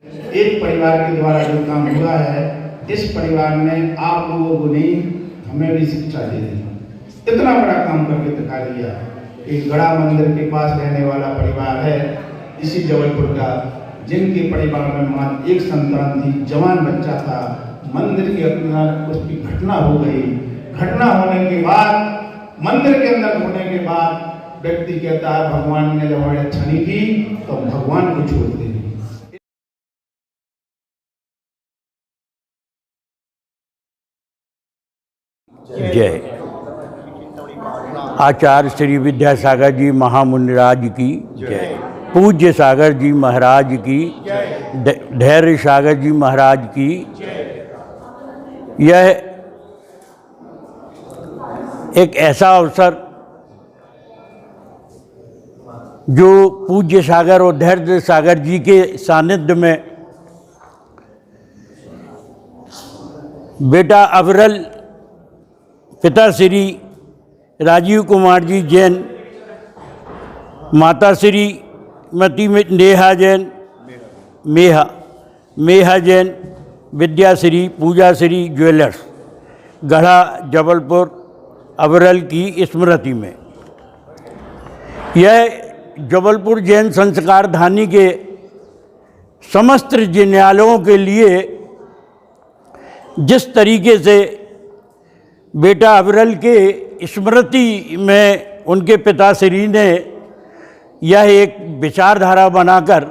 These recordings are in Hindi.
एक परिवार के द्वारा जो काम हुआ है, इस परिवार ने आप लोगों को नहीं हमें भी शिक्षा दे दी। इतना बड़ा काम करके दिखा दिया कि गढ़ा मंदिर के पास रहने वाला परिवार है इसी जबलपुर का, जिनके परिवार में मात्र एक संतान थी, जवान बच्चा था। मंदिर के अंदर उसकी घटना हो गई। घटना होने के बाद, मंदिर के अंदर होने के बाद व्यक्ति कहता है भगवान ने जब हमारी अच्छा नहीं की तो भगवान को छोड़ दे। जय आचार्य श्री विद्यासागर जी महामुनिराज की जय, पूज्य सागर जी महाराज की, धैर्य सागर जी महाराज की। यह एक ऐसा अवसर जो पूज्य सागर और धैर्य सागर जी के सानिध्य में बेटा अविरल पिता श्री राजीव कुमार जी जैन, माता श्री मती नेहा जैन, मेहा जैन, विद्याश्री पूजाश्री ज्वेलर्स गढ़ा जबलपुर अविरल की स्मृति में यह जबलपुर जैन संस्कार धानी के समस्त जिन्यालों के लिए जिस तरीके से बेटा अविरल के स्मृति में उनके पिताश्री ने यह एक विचारधारा बनाकर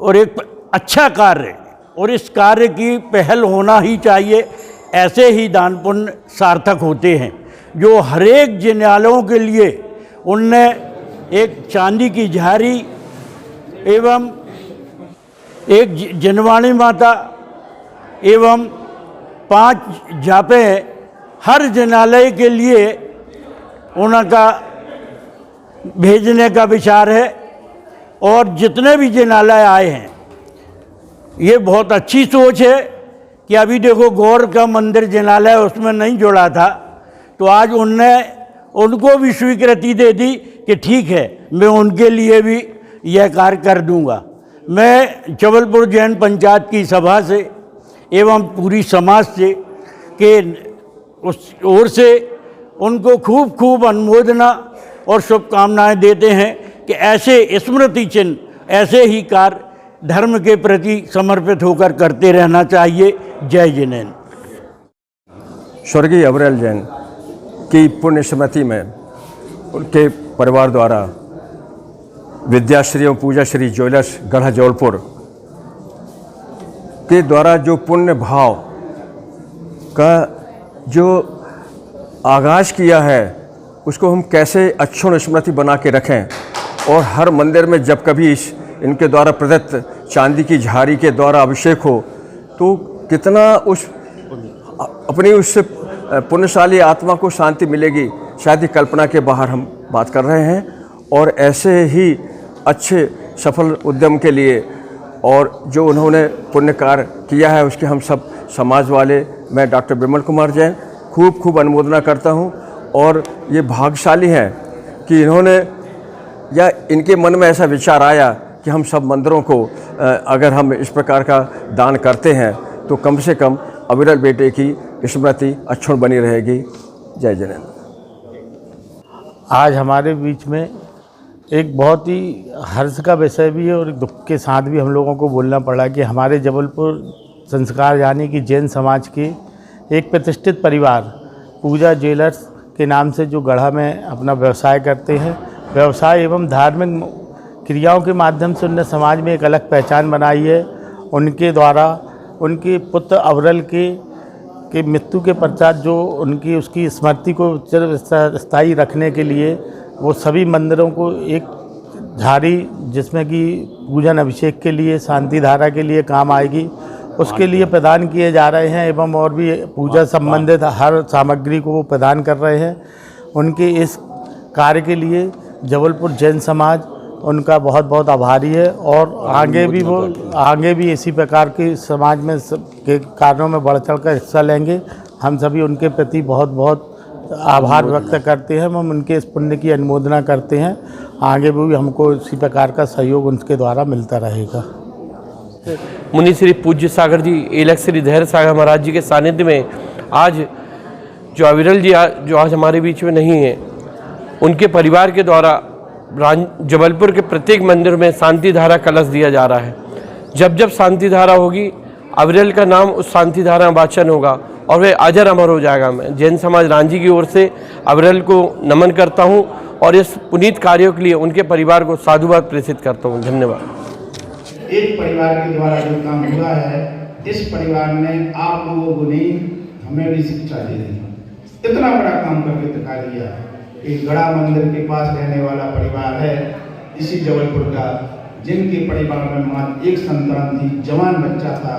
और एक अच्छा कार्य, और इस कार्य की पहल होना ही चाहिए। ऐसे ही दान पुण्य सार्थक होते हैं। जो हरेक जिन्यालों के लिए उनने एक चांदी की झारी एवं एक जिनवाणी माता एवं 5 जापे हर जिनालय के लिए उनका भेजने का विचार है। और जितने भी जिनालय आए हैं, ये बहुत अच्छी सोच है कि अभी देखो गौर का मंदिर जिनालय उसमें नहीं जुड़ा था, तो आज उनने उनको भी स्वीकृति दे दी कि ठीक है, मैं उनके लिए भी यह कार्य कर दूंगा। मैं जबलपुर जैन पंचायत की सभा से एवं पूरी समाज से के उस ओर से उनको खूब खूब अनुमोदना और शुभकामनाएं देते हैं कि ऐसे स्मृति चिन्ह, ऐसे ही कार्य धर्म के प्रति समर्पित होकर करते रहना चाहिए। जय जिनेन्द्र। स्वर्गीय अविरल जैन की पुण्य स्मृति में उनके परिवार द्वारा विद्याश्री एवं पूजाश्री ज्वेलर्स गढ़ा जबलपुर के द्वारा जो पुण्य भाव का जो आगाज़ किया है, उसको हम कैसे अक्षुण स्मृति बना के रखें। और हर मंदिर में जब कभी इनके द्वारा प्रदत्त चांदी की झारी के द्वारा अभिषेक हो तो कितना उस अपनी उस पुण्यशाली आत्मा को शांति मिलेगी, शायद ही कल्पना के बाहर हम बात कर रहे हैं। और ऐसे ही अच्छे सफल उद्यम के लिए और जो उन्होंने पुण्य कार्य किया है उसके हम सब समाज वाले, मैं डॉक्टर विमल कुमार जैन खूब खूब अनुमोदना करता हूं। और ये भाग्यशाली हैं कि इन्होंने या इनके मन में ऐसा विचार आया कि हम सब मंदिरों को अगर हम इस प्रकार का दान करते हैं तो कम से कम अविरल बेटे की स्मृति अक्षुण बनी रहेगी। जय जिनेन्द्र। आज हमारे बीच में एक बहुत ही हर्ष का विषय भी है और दुख के साथ भी हम लोगों को बोलना पड़ा कि हमारे जबलपुर संस्कार यानी कि जैन समाज के एक प्रतिष्ठित परिवार पूजा ज्वेलर्स के नाम से जो गढ़ा में अपना व्यवसाय करते हैं, व्यवसाय एवं धार्मिक क्रियाओं के माध्यम से उन्होंने समाज में एक अलग पहचान बनाई है। उनके द्वारा उनके पुत्र अविरल के मृत्यु के पश्चात जो उसकी स्मृति को चिरस्थायी रखने के लिए वो सभी मंदिरों को एक झारी जिसमें कि पूजन अभिषेक के लिए, शांति धारा के लिए काम आएगी, उसके लिए प्रदान किए जा रहे हैं एवं और भी पूजा संबंधित हर सामग्री को वो प्रदान कर रहे हैं। उनके इस कार्य के लिए जबलपुर जैन समाज उनका बहुत बहुत आभारी है और आगे भी इसी प्रकार के समाज में के कार्यों में बढ़ चढ़ कर हिस्सा लेंगे। हम सभी उनके प्रति बहुत बहुत आभार व्यक्त करते हैं। हम उनके इस पुण्य की अनुमोदना करते हैं। आगे भी हमको इसी प्रकार का सहयोग उनके द्वारा मिलता रहेगा। मुनि श्री पूज्य सागर जी एलख श्री धैर्य सागर महाराज जी के सानिध्य में आज जो अविरल जी जो आज हमारे बीच में नहीं है, उनके परिवार के द्वारा जबलपुर के प्रत्येक मंदिर में शांति धारा कलश दिया जा रहा है। जब जब शांति धारा होगी, अविरल का नाम उस शांति धारा में वाचन होगा और वह अजर अमर हो जाएगा। मैं जैन समाज रांझी की ओर से अविरल को नमन करता हूं और इस पुनीत कार्यों के लिए उनके परिवार को साधुवाद प्रेषित करता हूं। धन्यवाद। एक परिवार के द्वारा जो काम हुआ है, इस परिवार ने आप लोगों को नहीं, हमें भी शिक्षा दे दी। इतना बड़ा काम करके दिखा दिया कि गड़ा मंदिर के पास रहने वाला परिवार है इसी जबलपुर का, जिनके परिवार में मात्र एक संतान थी, जवान बच्चा था।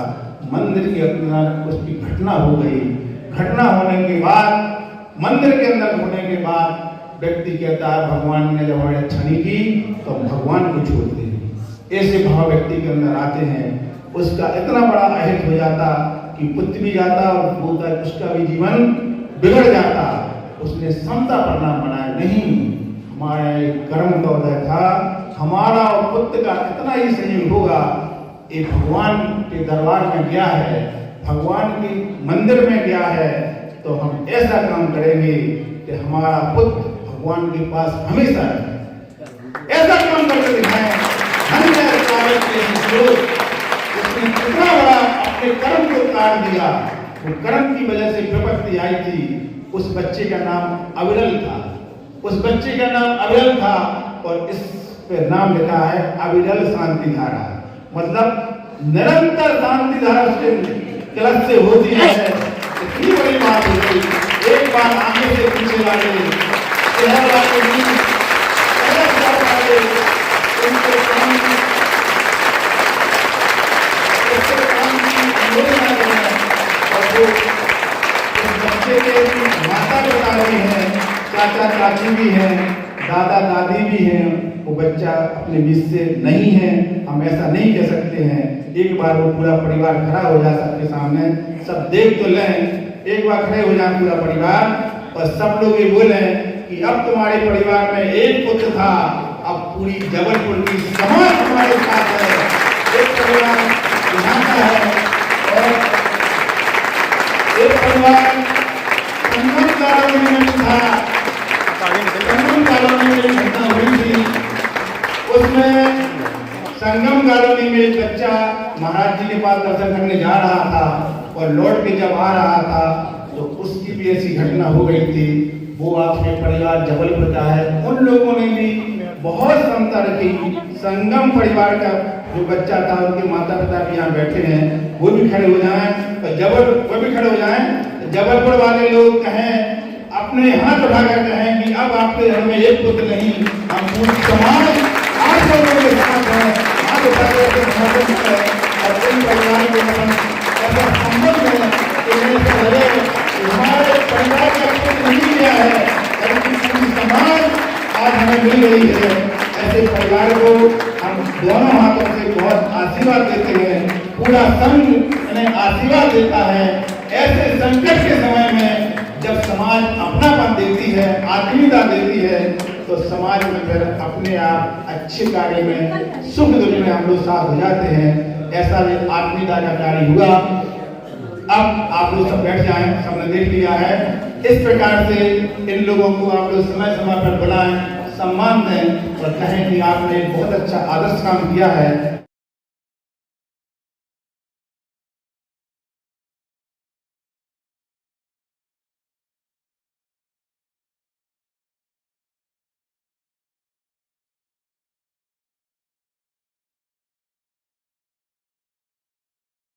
मंदिर के अंदर उसकी घटना हो गई। घटना होने के बाद, मंदिर के अंदर होने के बाद व्यक्ति कहता है भगवान ने जब हमें अच्छा नहीं की तो भगवान को छोड़ दे। ऐसे भाव व्यक्ति के अंदर आते हैं। उसका इतना बड़ा अहित हो जाता कि पुत्र भी जाता और बोलता उसका भी जीवन बिगड़ जाता। उसने समता परिणाम बनाया नहीं, हमारा एक कर्म का उदय था, हमारा और पुत्र का कितना ही संयोग होगा। ये भगवान के दरबार में गया है, भगवान के मंदिर में गया है, तो हम ऐसा काम करेंगे कि हमारा पुत्र भगवान के पास हमेशा रहे। ऐसा काम करके दिखाएं। उसने कितना बड़ा अपने कर्म को काट दिया। वो कर्म की वजह से विपत्ति आई थी। उस बच्चे का नाम अविरल था, उस बच्चे का नाम अविरल था और इस पे नाम लिखा है अविरल शांति धारा। मतलब निरंतर शांति धारा उसके कलश से होती है। इतनी बड़ी बात होती, एक बार आगे से पीछे वाले माता पिता भी हैं, चाचा चाची भी हैं, दादा दादी भी हैं, वो बच्चा अपने बीच से नहीं है। हम ऐसा नहीं कह सकते हैं। एक बार वो पूरा परिवार खड़ा हो जाए सबके सामने, सब देख तो लें। एक बार खड़े हो जाए पूरा परिवार और सब लोग ये बोले कि अब तुम्हारे परिवार में एक पुत्र था, अब पूरी जबलपुर की समाज तुम्हारे साथ है। एक परिवार यहाँ का है और एक परिवार संगम कॉलोनी में था। संगम कॉलोनी में घटना हुई थी। उसमें संगम कॉलोनी में एक बच्चा महाराज जी के पास दर्शन करने जा रहा था और लौट के जब आ रहा था तो उसकी भी ऐसी घटना हो गई थी। वो आपके परिवार जबलपुर का है, उन लोगों ने भी बहुत समता रखी। संगम परिवार का जो बच्चा था, उनके माता पिता भी यहाँ बैठे हैं, वो भी खड़े हो जाएं और वो भी खड़े हो जाएं। जबलपुर वाले लोग कहें, अपने हाथ उठाकर कहें कि अब आपके घर में एक पुत्र नहीं, हम पूरी समाज 800 लोगों के साथ हैं। हाथ उठाकर समर्थन करें और इन परिवार के ऐसा संभव है कि हमारे परिवार का पुत्र नहीं किया है, बल्कि पूरी समाज आज हमें मिल रही है। ऐसे परिवार को हम दोनों हाथों से बहुत आशीर्वाद देते हैं। पूरा संघ इन्हें आशीर्वाद देता है। ऐसे संकट के समय में जब समाज अपनापन देती है, आत्मीयता देती है, तो समाज में फिर अपने आप अच्छे कार्य में, सुख दुख में हम लोग साथ हो जाते हैं। ऐसा भी आत्मीयता का कार्य हुआ। अब आप लोग सब बैठ जाएं, सबने देख लिया है। इस प्रकार से इन लोगों को आप लोग समय समय पर बुलाएं, सम्मान दें और कहें कि आपने बहुत अच्छा आदर्श काम किया है।